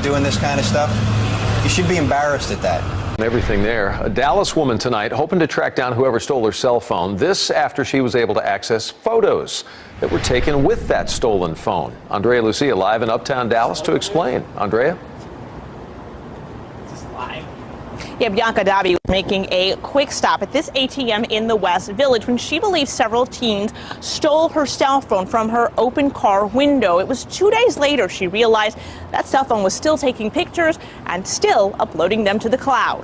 doing this kind of stuff. You should be embarrassed at that. Everything there. A Dallas woman tonight hoping to track down whoever stole her cell phone. This after she was able to access photos that were taken with that stolen phone. Andrea Lucia live in Uptown Dallas to explain. Andrea? Yeah, Bianca Dobby making a quick stop at this ATM in the West Village when she believes several teens stole her cell phone from her open car window. It was 2 days later she realized that cell phone was still taking pictures and still uploading them to the cloud.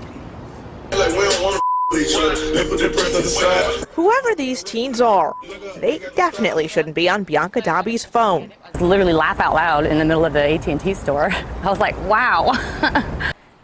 Whoever these teens are, they definitely shouldn't be on Bianca Dobby's phone. Literally laugh out loud in the middle of the AT&T store. I was like, wow.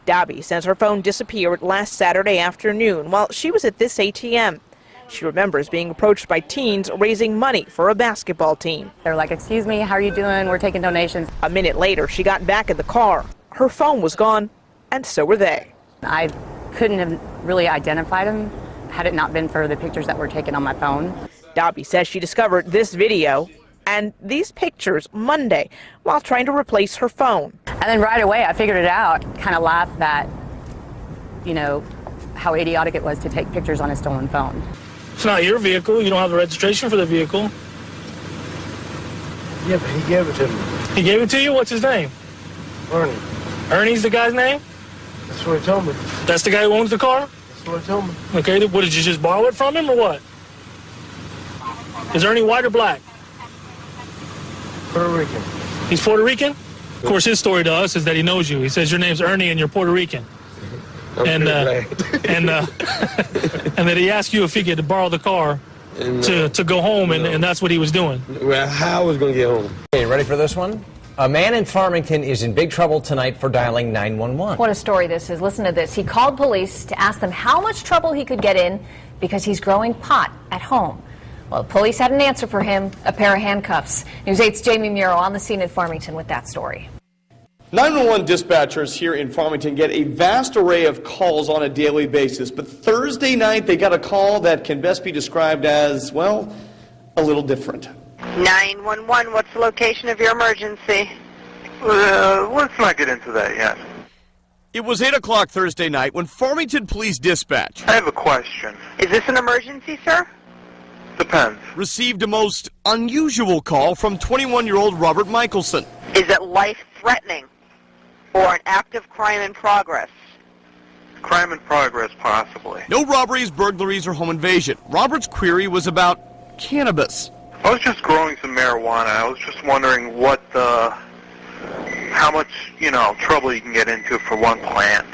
Dobby says her phone disappeared last Saturday afternoon while she was at this ATM. She remembers being approached by teens raising money for a basketball team. They're like, excuse me, how are you doing? We're taking donations. A minute later, she got back in the car. Her phone was gone, and so were they. I couldn't have really identified them had it not been for the pictures that were taken on my phone. Dobby says she discovered this video and these pictures Monday while trying to replace her phone. And then right away I figured it out, kind of laughed at, how idiotic it was to take pictures on a stolen phone. It's not your vehicle. You don't have the registration for the vehicle. Yeah, but he gave it to me. He gave it to you? What's his name? Ernie. Ernie's the guy's name? That's what he told me. That's the guy who owns the car? That's what he told me. Okay, what, did you just borrow it from him or what? Is Ernie white or black? Puerto Rican. He's Puerto Rican? Of course, his story to us is that he knows you. He says your name's Ernie and you're Puerto Rican. And that he asked you if he could borrow the car to go home, and that's what he was doing. Well, how I was going to get home. Okay, ready for this one? A man in Farmington is in big trouble tonight for dialing 911. What a story this is. Listen to this. He called police to ask them how much trouble he could get in because he's growing pot at home. Well, the police had an answer for him, a pair of handcuffs. News 8's Jamie Muro on the scene at Farmington with that story. 911 dispatchers here in Farmington get a vast array of calls on a daily basis, but Thursday night they got a call that can best be described as, well, a little different. 911, what's the location of your emergency? Let's not get into that yet. It was 8 o'clock Thursday night when Farmington Police Dispatch I have a question. Is this an emergency, sir? Depends. received a most unusual call from 21-year-old Robert Michelson. Is it life-threatening or an active crime in progress? Crime in progress, possibly. No robberies, burglaries, or home invasion. Robert's query was about cannabis. I was just growing some marijuana. I was just wondering how much, trouble you can get into for one plant.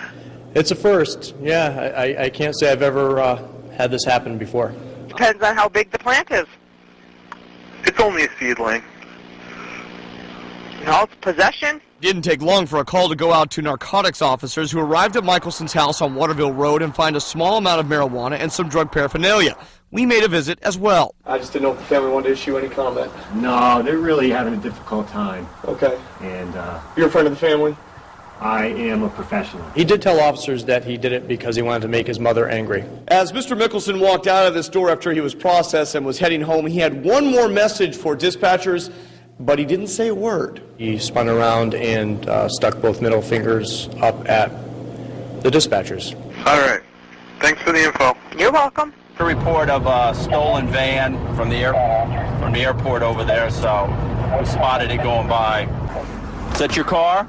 It's a first. Yeah, I can't say I've ever had this happen before. Depends on how big the plant is. It's only a seedling. No, it's possession. Didn't take long for a call to go out to narcotics officers who arrived at Michelson's house on Waterville Road and find a small amount of marijuana and some drug paraphernalia. We made a visit as well. I just didn't know if the family wanted to issue any comment. No, they're really having a difficult time. Okay. And you're a friend of the family? I am a professional. He did tell officers that he did it because he wanted to make his mother angry. As Mr. Michelson walked out of this door after he was processed and was heading home, he had one more message for dispatchers, but he didn't say a word. He spun around and stuck both middle fingers up at the dispatchers. All right. Thanks for the info. You're welcome. A report of a stolen van from the airport over there, so we spotted it going by. Is that your car?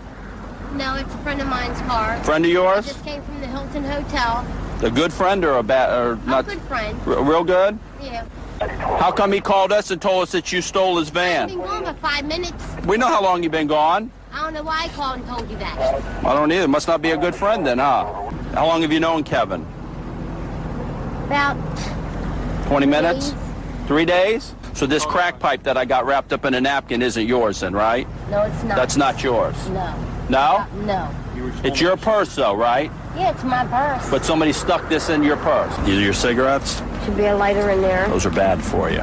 No, it's a friend of mine's car. Friend of yours? I just came from the Hilton Hotel. A good friend or a bad, or not? A good friend. Real good? Yeah. How come he called us and told us that you stole his van? I've been gone for 5 minutes. We know how long you've been gone. I don't know why I called and told you that. I don't either. Must not be a good friend then, huh? How long have you known Kevin? About 20 minutes? 3 days. 3 days? So this crack pipe that I got wrapped up in a napkin isn't yours then, right? No, it's not. That's not yours? No. No? No. It's your purse though, right? Yeah, it's my purse. But somebody stuck this in your purse. These are your cigarettes? Should be a lighter in there. Those are bad for you.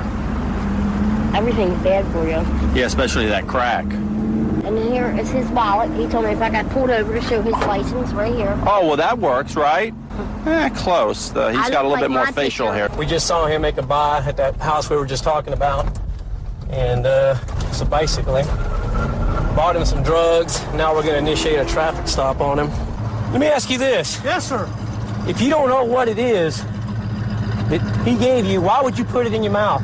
Everything's bad for you. Yeah, especially that crack. And here is his wallet. He told me if I got pulled over to show his license right here. Oh, well, that works, right? Close. He's got a little bit more facial hair. We just saw him make a buy at that house we were just talking about. And so basically, bought him some drugs. Now we're going to initiate a traffic stop on him. Let me ask you this. Yes, sir. If you don't know what it is that he gave you, why would you put it in your mouth?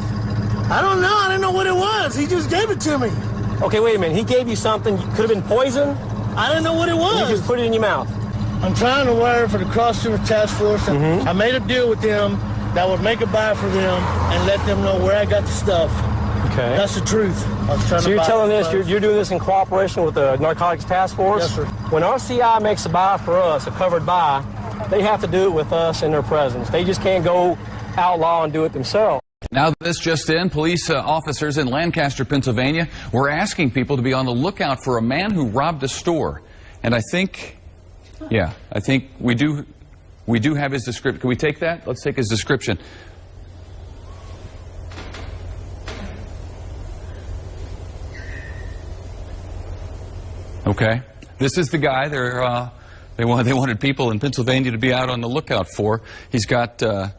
I don't know. I didn't know what it was. He just gave it to me. Okay, wait a minute. He gave you something. Could have been poison. I didn't know what it was. You just put it in your mouth. I'm trying to wire for the Cross River Task Force. I made a deal with them that would make a buy for them and let them know where I got the stuff. Okay. That's the truth. I was trying So to you're buy telling the us stuff. you're doing this in cooperation with the Narcotics Task Force? Yes, sir. When our CI makes a buy for us, a covered buy, they have to do it with us in their presence. They just can't go outlaw and do it themselves. Now, this just in, police officers in Lancaster, Pennsylvania, were asking people to be on the lookout for a man who robbed a store. And I think we do have his description. Can we take that? Let's take his description. Okay, this is the guy they wanted people in Pennsylvania to be out on the lookout for. He's got a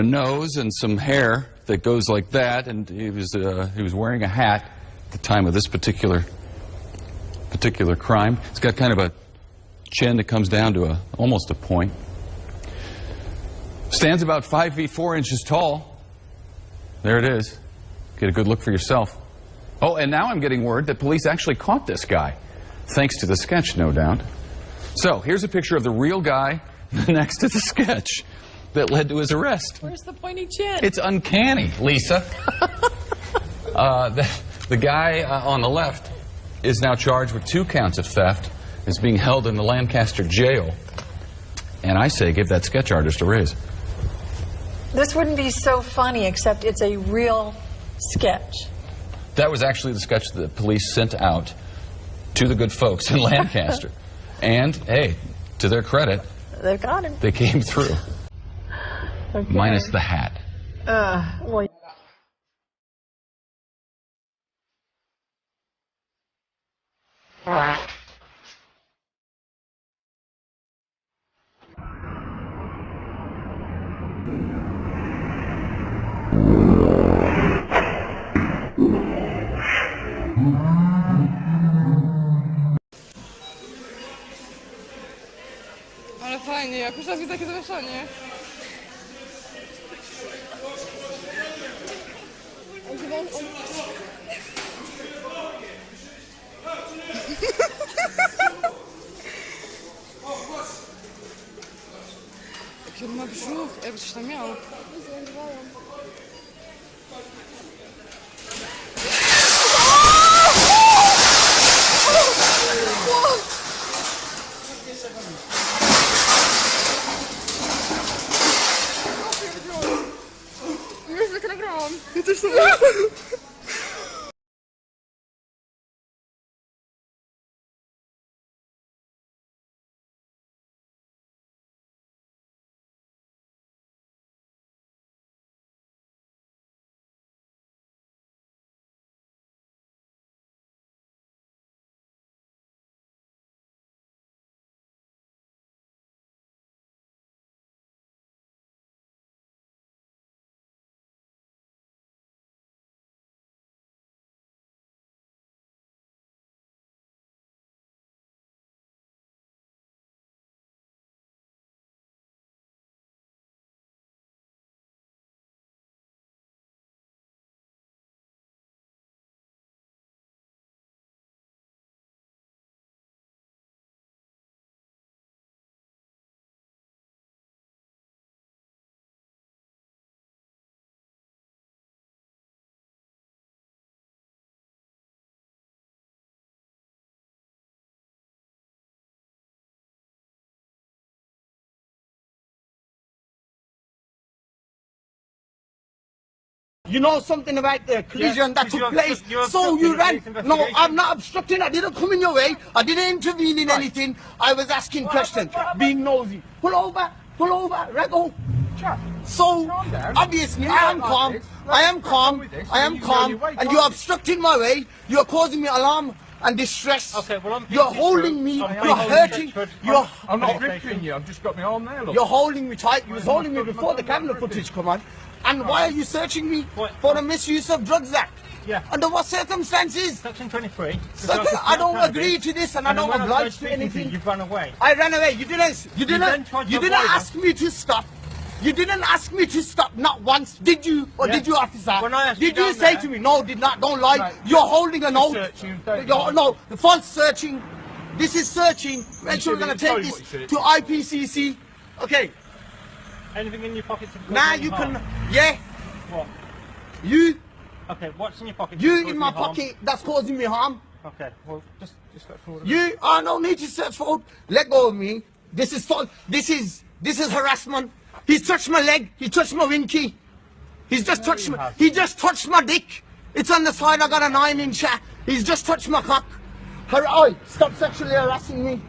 nose and some hair that goes like that, and he was wearing a hat at the time of this particular crime. He's got kind of a chin that comes down to almost a point. Stands about 5 feet 4 inches tall. There it is. Get a good look for yourself. Oh, and now I'm getting word that police actually caught this guy, thanks to the sketch, no doubt. So here's a picture of the real guy next to the sketch that led to his arrest. Where's the pointy chin? It's uncanny, Lisa. The guy on the left is now charged with 2 counts of theft, is being held in the Lancaster jail. And I say give that sketch artist a raise. This wouldn't be so funny, except it's a real sketch. That was actually the sketch that the police sent out to the good folks in Lancaster. And, hey, to their credit, They've got him. they came through. Okay. Minus the hat. Well. Ale fajnie, jak już raz widzę takie zamieszanie. Jaki on ma brzuch, jakby coś tam miał. Już tak nagrałam. Ja też to You know something about the collision that took place, so you ran. No, I'm not obstructing. I didn't come in your way. I didn't intervene in anything. I was asking questions, being nosy. Pull over, let go. So, obviously, I am calm, and you're obstructing my way. You're causing me alarm, and distress. Okay, well, you're holding me, you're hurting, I'm not gripping you, I've just got my arm there, look. You're holding me tight, you was holding me before the camera footage come on. And why are you searching me for a misuse of drugs act? Yeah. Under what circumstances? Section 23. I don't agree to this and I don't oblige to anything. You've run away. I ran away, you didn't ask me to stop. You didn't ask me to stop, not once, did you? Or did you, officer? When I asked did you say to me, no, did not, don't lie, right. You're holding a note. No, the false searching, this is searching. Make sure we're going to take this to IPCC. Okay. Anything in your pocket? Now you can, yeah. What? You. Okay, what's in your pocket? You in my pocket, that's causing me harm. Okay, well, just go forward. You, I don't need to search forward. Let go of me. This is false. This is harassment. He's touched my leg. He touched my winky. He's just touched my. He just touched my dick. It's on the side. I got a 9-inch. He's just touched my cock. Stop sexually harassing me.